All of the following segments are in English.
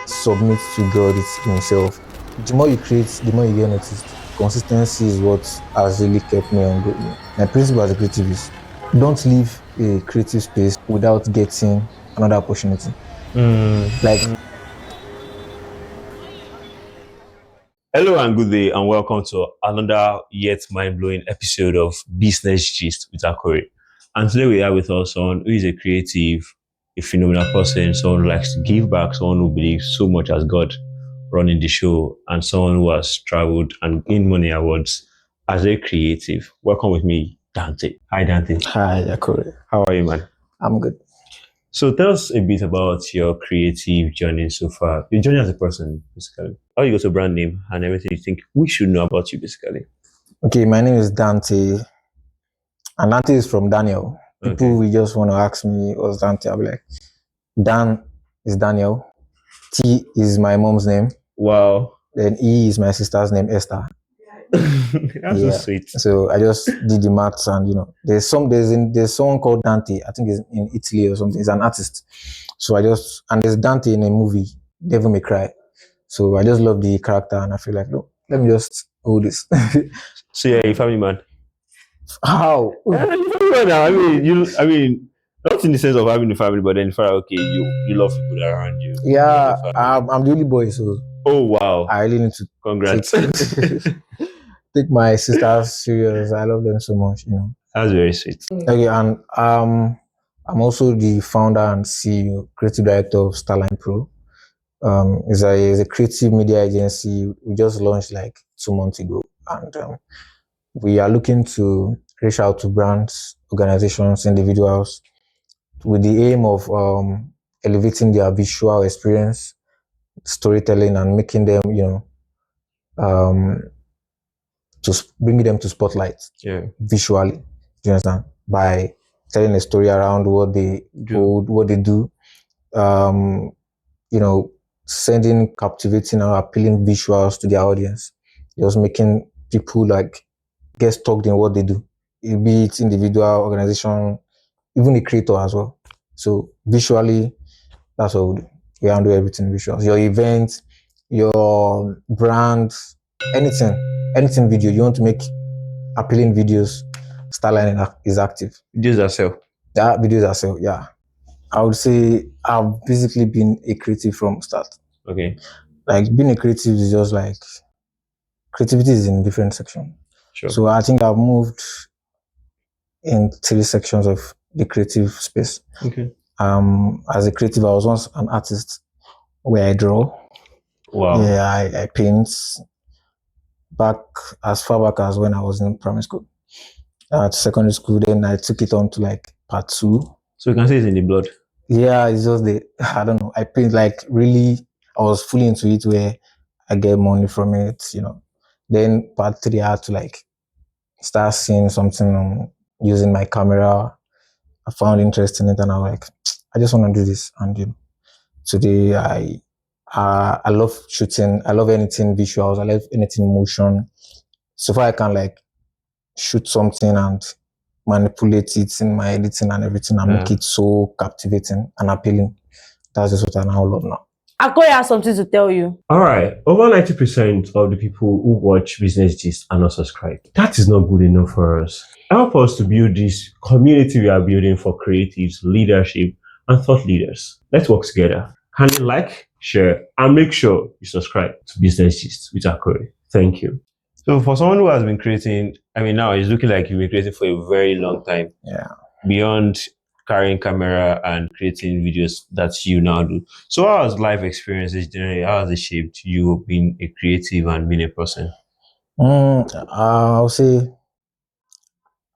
submit to God Himself. The more you create, the more you get noticed. Consistency is what has really kept me on going. My principle as a creative is don't leave a creative space without getting another opportunity. Like, Hello and good day, and welcome to another yet mind-blowing episode of Business Gist with Akori. And today we have with us someone who is a creative, a phenomenal person, someone who likes to give back, someone who believes so much as God running the show, and someone who has traveled and gained money awards as a creative. Welcome with me, Dante. Hi, Dante. hi, Akure. How are you, man? I'm good. So tell us a bit about your creative journey so far. Your journey as a person, basically. How you got your brand name and everything you think we should know about you, basically. Okay, my name is Dante, and Dante is from Daniel. People will just want to ask me, what's Dante? I'll be like, Dan is Daniel. T is my mom's name. Wow. Then E is my sister's name, Esther. That's so sweet. So I just did the maths, and there's someone called Dante. I think he's in Italy or something. He's an artist. So and there's Dante in a movie, Devil May Cry. So I just love the character, and I feel like, no, let me just hold this. So you're a family man. How? You're a family man now. I mean, not in the sense of having a family, but then okay, you love people around you. Yeah, I'm the only boy, so. Oh wow! I really need to. Congrats. Take my sisters serious. I love them so much, That's very sweet. Okay, and I'm also the founder and CEO, creative director of Starline Pro. It's a creative media agency. We just launched like 2 months ago, and we are looking to reach out to brands, organizations, individuals, with the aim of elevating their visual experience, storytelling, and making them, bringing them to spotlight visually. Do you understand? By telling a story around what they do, sending captivating or appealing visuals to their audience, just making people like get stuck in what they do, be it individual, organization, even a creator as well. So visually, that's what we do. We handle everything visuals. Your event, your brand, anything video you want to make appealing videos, Starline is active. Videos are sell. Yeah, videos are sell. Yeah, I would say I've basically been a creative from start. Okay. Like being a creative is just like creativity is in different sections. Sure. So I think I've moved in 3 sections of the creative space. Okay. As a creative, I was once an artist where I draw. Wow. Yeah, I paint. Back as far back as when I was in primary school. At secondary school, then I took it on to like part 2. So you can say it's in the blood. Yeah, it's just I don't know. I paint like really. I was fully into it where I get money from it. Then part 3, I had to like start seeing something using my camera. I found interest in it, and I was like, I just want to do this. And today I love shooting. I love anything visuals. I love anything motion. So far I can like shoot something and manipulate it in my editing and everything and make it so captivating and appealing. That's just what I now love now. Akori has something to tell you. All right. Over 90% of the people who watch Business Gist are not subscribed. That is not good enough for us. Help us to build this community we are building for creatives, leadership, and thought leaders. Let's work together. Kindly like, share, and make sure you subscribe to Business Gist with Akori. Thank you. So for someone who has been creating, now it's looking like you've been creating for a very long time. Yeah. Beyond carrying camera and creating videos that you now do. So how has life experiences generally, how has it shaped you being a creative and being a person? I'll say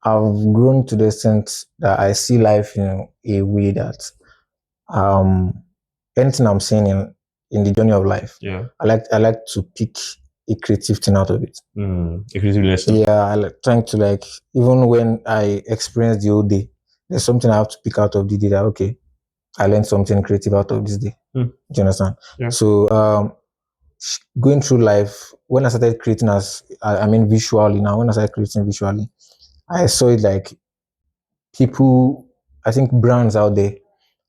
I've grown to the extent that I see life in a way that anything I'm seeing in the journey of life, I like to pick a creative thing out of it. A creative lesson. Yeah, I like trying to like, even when I experience the whole day, there's something I have to pick out of the day that, okay, I learned something creative out of this day. Do you understand? Yeah. So going through life, when I started creating visually now, when I started creating visually, I saw it like people, I think brands out there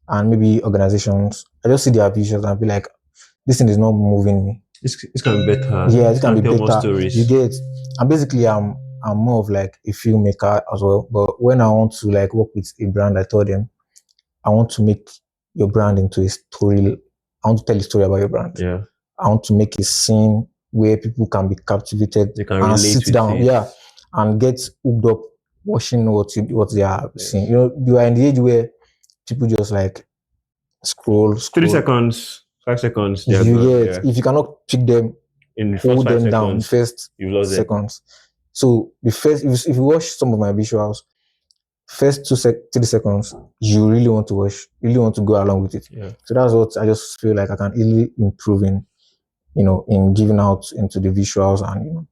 and maybe organizations, I just see their visuals and be like, this thing is not moving me. This can be better. Yeah, This it can be tell more better. stories. You get, and basically, I'm more of like a filmmaker as well. But when I want to like work with a brand, I told them I want to make your brand into a story. I want to tell a story about your brand. Yeah. I want to make a scene where people can be captivated They can and relate sit with down, it. yeah, and get hooked up watching what they are seeing. You know, you are in the age where people just like scroll. 3 seconds, 5 seconds, they're You gone. get, Yeah. if you cannot pick them, In the first hold 5 them down in seconds, first you lost them. seconds. So the first, if you watch some of my visuals, first 3 seconds, you really want to watch, really want to go along with it. Yeah. So that's what I just feel like I can really improve in, you know, in giving out into the visuals, and you know,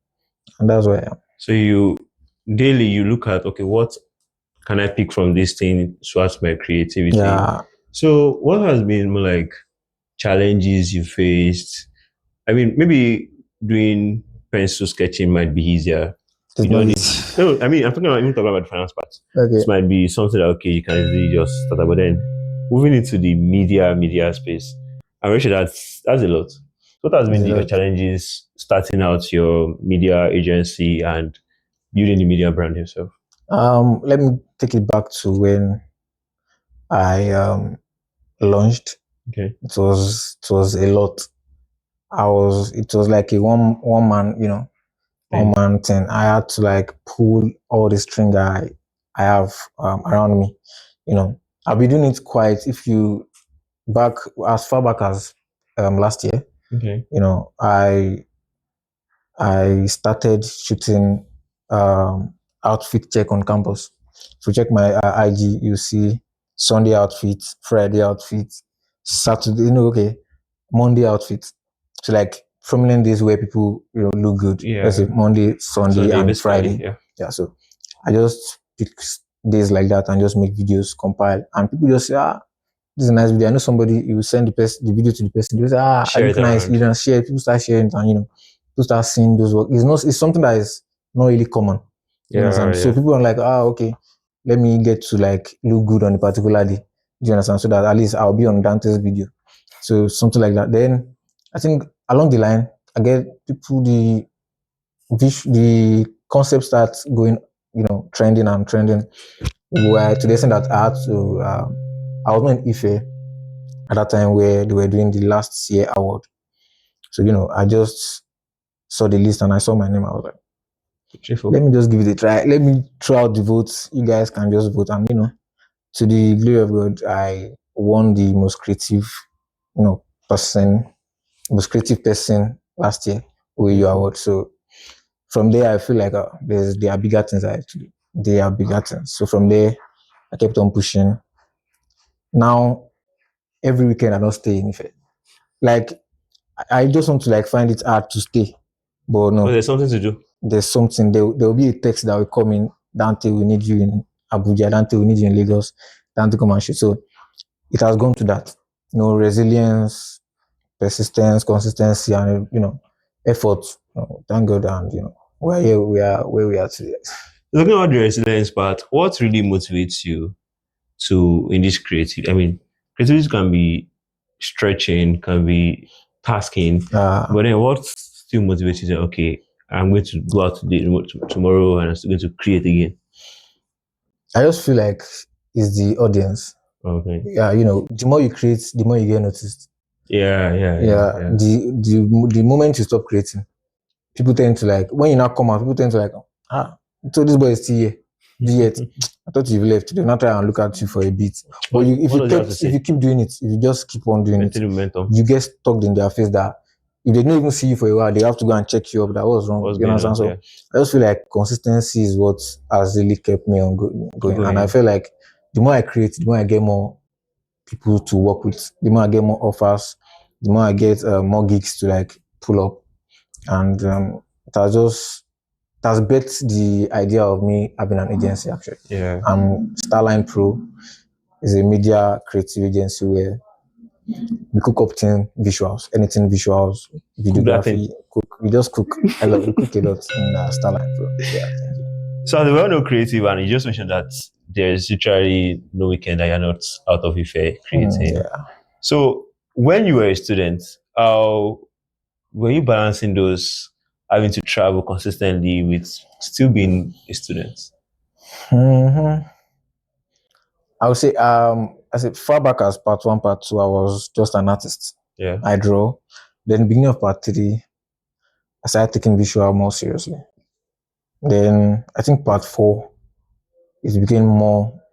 and that's where I am. So you daily you look at, okay, what can I pick from this thing to add to my creativity? Yeah, So what has been more like challenges you faced? I mean, maybe doing pencil sketching might be easier. it's You not don't need. easy. No, I mean, I'm even talking about the finance part. Okay. This might be something that okay, you can easily just start about. Then moving into the media space, I'm sure that's a lot. What has been It's a the lot. challenges starting out your media agency and building the media brand yourself? Let me take it back to when I launched. Okay. It was a lot. It was like a one man, you know, Thing. one man thing. I had to like pull all the string I have around me. You know, I've been doing it quite, if you back as far back as last year. Okay. You know, I started shooting outfit check on campus. If you check my IG, you see Sunday outfit, Friday outfit, Saturday, you know, okay, Monday outfit. So like prominent days where people, you know, look good. Let's say Yeah. Monday, Sunday, Sunday, and basically. Friday. Yeah. Yeah. So I just pick days like that and just make videos, compile, and people just say, this is a nice video. I know somebody, you will send the video to the person. They say, I Share look it nice. around. You know, share it. People start sharing it, and you know, people start seeing those work. It's something that is not really common. You Yeah. understand? So Yeah. people are like, okay, let me get to like look good on a particular day. Do you understand? So that at least I'll be on Dante's video. So something like that. Then I think along the line, I get people the concept starts going, you know, trending and trending. Where to the extent that I had to, I was not in Ife at that time where they were doing the last year award. So, you know, I just saw the list and I saw my name. I was like, let me just give it a try. Let me throw out the votes. You guys can just vote. And, you know, to the glory of God, I won the most creative, you know, most creative person last year with your award. So from there, I feel like there are bigger things I actually, they are bigger things. So from there, I kept on pushing. Now, every weekend I don't stay in Ife. Like, I just want to like find it hard to stay, but no. But there's something to do. There's something. There will be a text that will come in. Dante, we need you in Abuja. Dante, we need you in Lagos. Dante, come and shoot. So it has gone to that. You know, resilience, persistence, consistency, and you know, effort. You know, thank God, and you know, we're here. We are where we are today. Looking at the resilience part, what really motivates you to in this creative? I mean, creativity can be stretching, can be tasking, but then what still motivates you? To, okay, I'm going to go out today, tomorrow, and I'm still going to create again. I just feel like it's the audience. Okay. Yeah, you know, the more you create, the more you get noticed. Yeah. The moment you stop creating, people tend to like, when you now come out, people tend to like, so this boy is still here. Yet, I thought you've left. They'll not try and look at you for a bit. But if you keep doing it, if you just keep on doing it, momentum. you get stuck in their face that if they don't even see you for a while, they have to go and check you up. That was wrong. You understand? So I just feel like consistency is what has really kept me on going. And I feel like the more I create, the more I get more people to work with, the more I get more offers, the more I get more gigs to like pull up. And it has bet the idea of me having an agency actually. Yeah. Starline Pro is a media creative agency where we cook up visuals, anything visuals, videography, cook. We just cook. We cook a lot in Starline Pro. Yeah, thank you. So as a well-known creative, and you just mentioned that there's literally no weekend that you're not out of Ife creating. Yeah. So when you were a student, How were you balancing those having to travel consistently with still being a student? Mhm. I would say, I said far back as part one, part two, I was just an artist. Yeah. I draw. Then beginning of part three, I started taking visual more seriously. Then I think part four, it became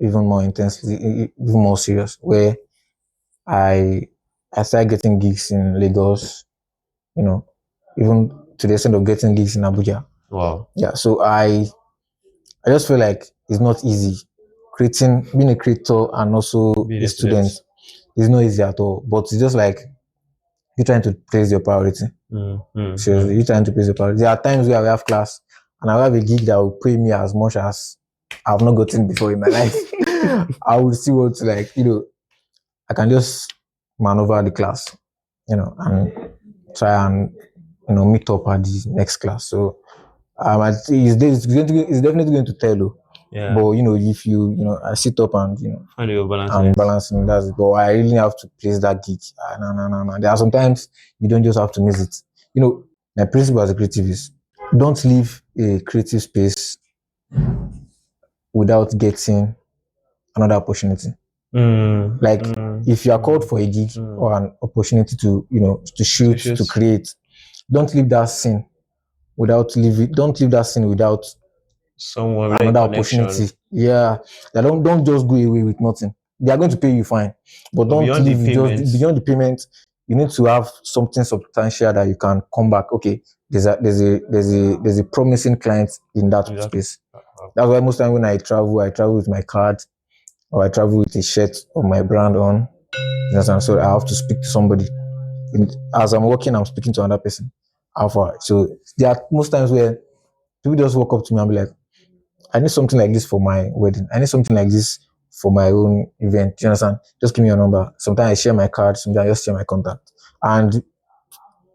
even more intensely, even more serious, where I I started getting gigs in Lagos, you know, even to the extent of getting gigs in Abuja. Wow. Yeah, so I just feel like it's not easy. Being a creator and also Being a a student. student is not easy at all. But it's just like you're trying to place your priority. Seriously, you're trying to place your priority. There are times where I will have class and I will have a gig that will pay me as much as I've not gotten before in my life. I would still want to I can just maneuver the class, and try and meet up at the next class. So I think it's definitely going to tell you. Yeah. But if I sit up and Find your balance. I'm balancing that's it. But I really have to place that gig. No. There are sometimes you don't just have to miss it. My principle as a creative is don't leave a creative space without getting another opportunity. Like if you are called for a gig or an opportunity to shoot, to create, don't leave that scene don't leave that scene without someone another opportunity. Yeah. Don't just go away with nothing. They are going to pay you fine. But don't beyond leave the just payments. beyond the payment. You need to have something substantial that you can come back. Okay, there's a promising client in that space. That's why most time when I travel with my card or I travel with a shirt of my brand on. You understand? So I have to speak to somebody. As I'm working, I'm speaking to another person. How far? So there are most times where people just walk up to me and be like, I need something like this for my wedding. I need something like this for my own event. Do you understand? Just give me your number. Sometimes I share my card, sometimes I just share my contact. And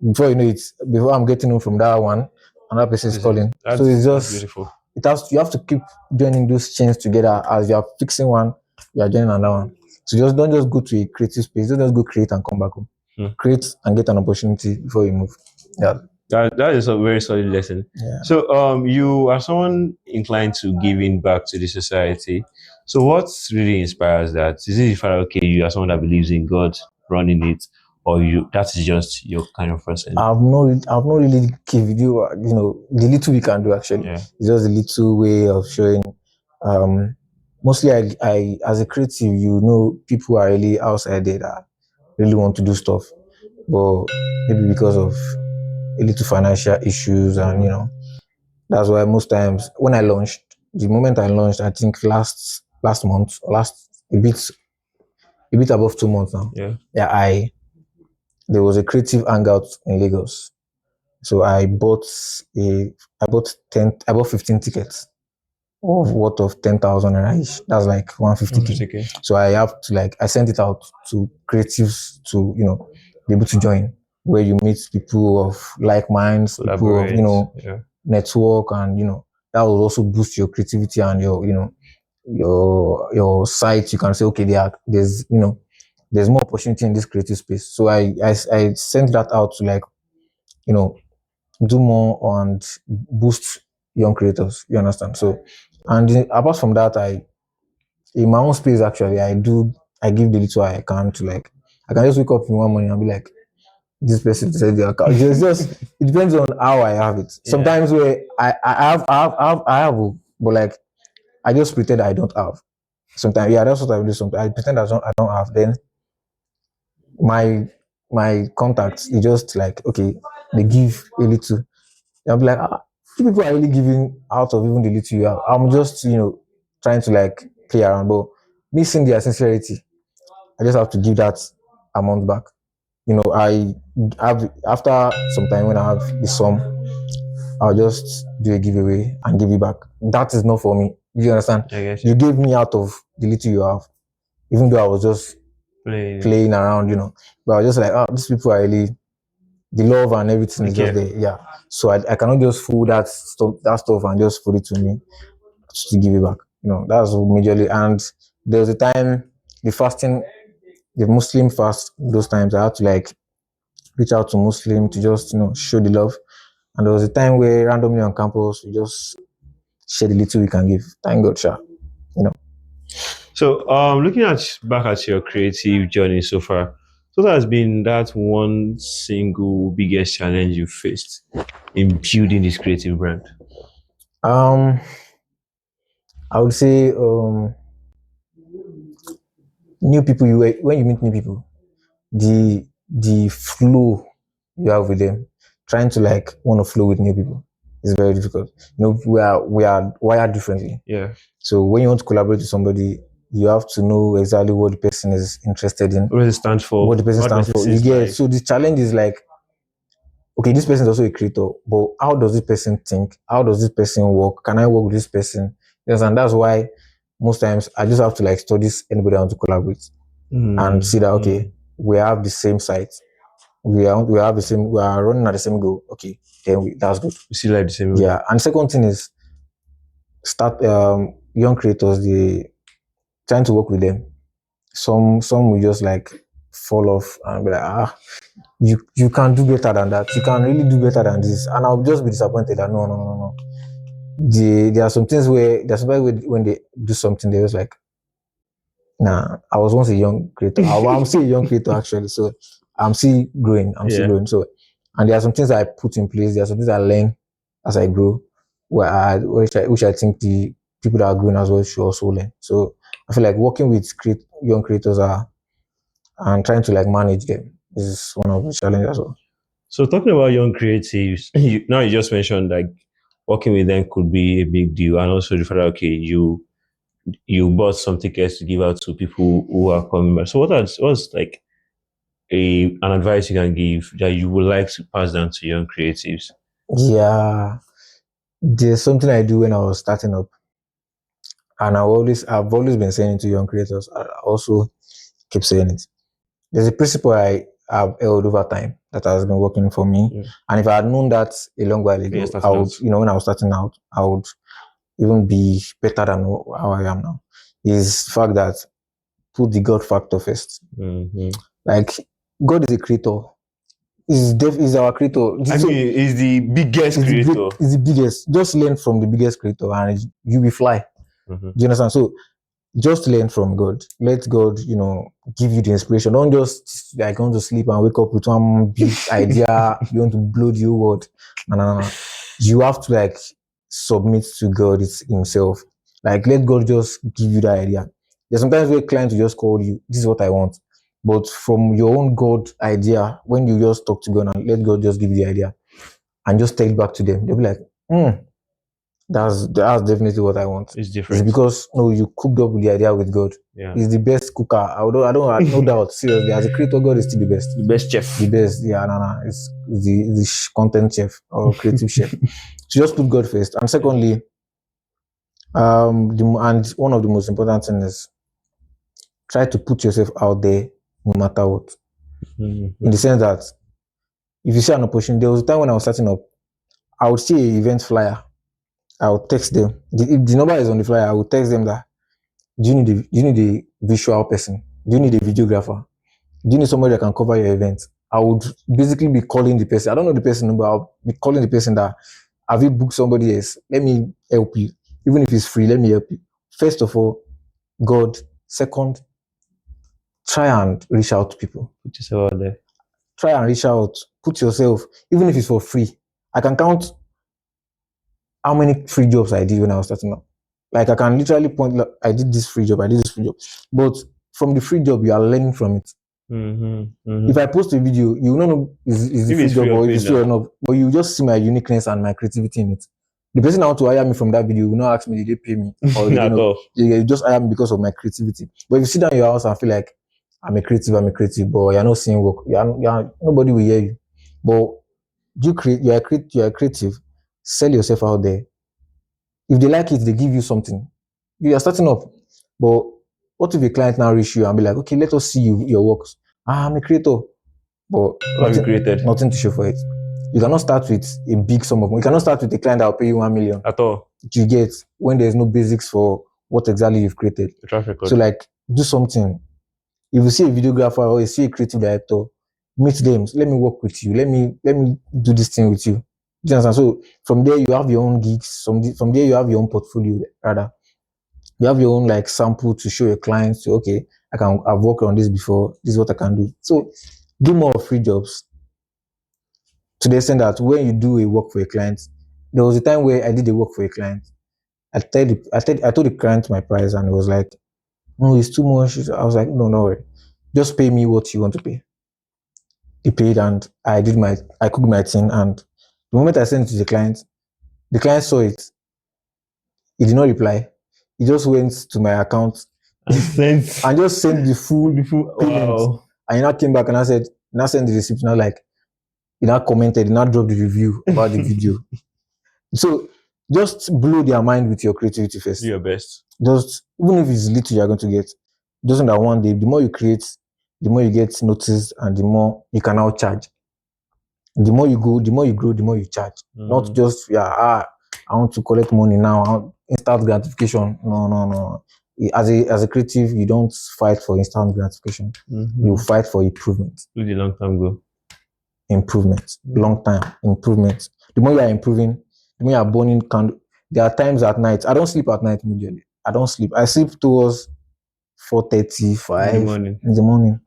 before you know it, before I'm getting home from that one, another person is calling. So it's just beautiful. you have to keep joining those chains together. As you are fixing one, you are joining another one. So just don't just go to a creative space, don't just go create and come back home. Create and get an opportunity before you move. Yeah. That is a very solid lesson. Yeah. So you are someone inclined to giving back to the society. So what really inspires that? Is it okay, you are someone that believes in God running it, or that is just your kind of person? I've not really given you, the little we can do actually. Yeah. It's just a little way of showing. Mostly, I as a creative, people are really outside there that really want to do stuff, but maybe because of a little financial issues, and that's why most times when the moment I launched, I think last month, a bit above 2 months now. Yeah. There was a creative hangout in Lagos. So I bought 15 tickets of worth of 10,000 naira each. That's like 150K. So I have to I sent it out to creatives to, be able to join, where you meet people of like minds, people of, network, and, that will also boost your creativity and your site. You can say, okay, there's more opportunity in this creative space. So I sent that out to do more and boost young creators. You understand? So, and apart from that, in my own space actually, I give the little I can to I can just wake up in one morning and be like, this person said the account. It depends on how I have it. Sometimes where I have, but I just pretend I don't have. Sometimes, yeah, that's what I do. Sometimes I pretend I don't have. Then my contacts, you just okay, they give a little. I'll be like, you people are really giving out of even the little you have. I'm just, trying to play around, but missing their sincerity, I just have to give that amount back. I have after some time when I have the sum, I'll just do a giveaway and give it back. That is not for me. You understand? You gave me out of the little you have, even though I was just playing around, But I was just like, these people are really the love and everything is just there. Yeah. So I cannot just fool that stuff and just put it to me to give it back. That's majorly. And there was a time the Muslim fast, those times I had to reach out to Muslim to just show the love. And there was a time where randomly on campus we just share the little we can give. Thank God, sha. So, looking at back at your creative journey so far, so what has been that one single biggest challenge you faced in building this creative brand? Um, I would say new people. When you meet new people, the flow you have with them, trying to like want to flow with new people is very difficult. We are wired differently. Yeah. So when you want to collaborate with somebody, you have to know exactly what the person is interested in, What does it stand for? what the person stands for. You sees get like. so the challenge is like, okay, this person is also a creator, but how does this person think? How does this person work? Can I work with this person? Yes, and that's why most times I just have to like study anybody I want to collaborate and see that okay, we have the same site, we have the same, we are running at the same goal. Okay, then that's good. You see like the same way. Yeah, and second thing is start young creators. They trying to work with them. Some will just like fall off and be like, you can do better than that. You can really do better than this. And I'll just be disappointed that no. There are some things where there's somebody when they do something, they was like, nah, I was once a young creator. I'm still a young creator actually. So I'm still growing. Still growing. So, and there are some things that I put in place. There are some things I learn as I grow, which I think the people that are growing as well should also learn. So I feel like working with young creators and trying to like manage them is one of the challenges as well. So talking about young creatives, you just mentioned like working with them could be a big deal, and also the fact that okay, you bought some tickets to give out to people who are coming back. So what's like an advice you can give that you would like to pass down to young creatives? Yeah, there's something I do when I was starting up, and I've always been saying it to young creators. I also keep saying it. There's a principle I have held over time that has been working for me. Yeah. And if I had known that a long while ago, I would, when I was starting out, I would even be better than how I am now. Is the fact that put the God factor first. Mm-hmm. Like God is a creator. Is our creator. Is the biggest creator. Is the biggest. Just learn from the biggest creator and you will fly. Mm-hmm. Do you understand? So just learn from God. Let God, give you the inspiration. Don't just like want to sleep and wake up with one big idea. You want to blow the whole world. No. You have to like submit to God himself. Like let God just give you that idea. There's sometimes where clients will just call you, this is what I want. But from your own God idea, when you just talk to God and let God just give you the idea and just take it back to them, they'll be like, that's definitely what I want. It's different. It's because you cooked up with the idea with God. Yeah. He's the best cooker. I don't no doubt. Seriously, as a creator, God is still the best. The best chef. The best. Yeah, It's the content chef or creative chef. So just put God first. And secondly, and one of the most important things is try to put yourself out there no matter what. Mm-hmm. In the sense that if you see an opportunity, there was a time when I was starting up, I would see an event flyer. I would text them. If the number is on the flyer, I would text them that, do you need a visual person? Do you need a videographer? Do you need somebody that can cover your event? I would basically be calling the person. I don't know the person number. I'll be calling the person that, have you booked somebody else? Let me help you. Even if it's free, let me help you. First of all, God. Second, try and reach out to people. Put yourself out there. Try and reach out. Put yourself, even if it's for free. I can count how many free jobs I did when I was starting up. Like I can literally point, like, I did this free job, But from the free job, you are learning from it. Mm-hmm. Mm-hmm. If I post a video, you will not know is the free job or is it free or not. But you just see my uniqueness and my creativity in it. The person that want to hire me from that video will not ask me, did they pay me? Or they just hire me because of my creativity. But if you sit down in your house and feel like I'm a creative, but you're not seeing work, nobody will hear you. But you are creative, sell yourself out there. If they like it, they give you something. You are starting up. But what if a client now reach you and be like, okay, let us see your works. I'm a creator. But nothing to show for it. You cannot start with a big sum of money. You cannot start with a client that will pay you 1 million. At all. You get when there's no basics for what exactly you've created. The track record. So like do something. If you see a videographer or you see a creative director, meet them. Let me work with you. Let me do this thing with you. Do you understand? So from there you have your own gigs. From there you have your own portfolio. Rather, you have your own like sample to show your clients. To, okay, I've worked on this before. This is what I can do. So do more free jobs. To the extent that when you do a work for a client, there was a time where I did a work for a client. I told the client my price, and it was like, no, it's too much. I was like, no, worry. Just pay me what you want to pay. He paid, and I cooked my thing. And the moment I sent it to the client saw it. He did not reply. He just went to my account and just sent the full payment. wow. And he now came back and I said, now send the receipt. Now like, he now commented, he now dropped the review about the video. So just blow their mind with your creativity first. Do your best. Just, even if it's little you're going to get, just that one day, the more you create, the more you get noticed, and the more you can now charge. The more you go, the more you grow, the more you charge. Not just, I want to collect money now, instant gratification. No. As a creative, you don't fight for instant gratification. You fight for improvement. Do the long term goal. Improvement. Long time improvement. The more you are improving, the more you are burning candle. There are times at night. I don't sleep at night immediately. I don't sleep. I sleep towards 4:35 in the morning.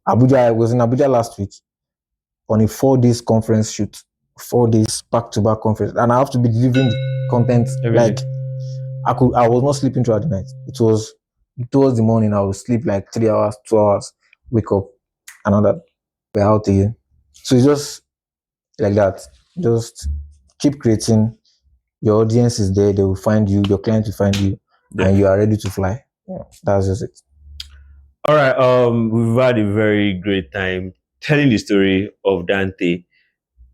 Abuja, I was in Abuja last week on a 4 days conference shoot. 4 days back-to-back conference. And I have to be delivering content every like day. I was not sleeping throughout the night. It was towards the morning. I would sleep like 3 hours, 2 hours, wake up, another, we're out again. So it's just like that. Just keep creating. Your audience is there. They will find you. Your client will find you, and you are ready to fly. Yeah, that's just it. All right. We've had a very great time telling the story of Dante.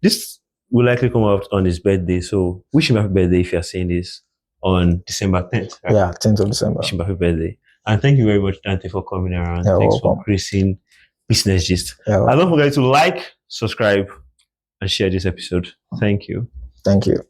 This will likely come out on his birthday. So wish him happy birthday if you're seeing this on December 10th. Right? Yeah, 10th of December. Wish him happy birthday. And thank you very much, Dante, for coming around. Yeah, thanks welcome. for gracing Business Gist. Yeah, and don't forget to like, subscribe, and share this episode. Thank you. Thank you.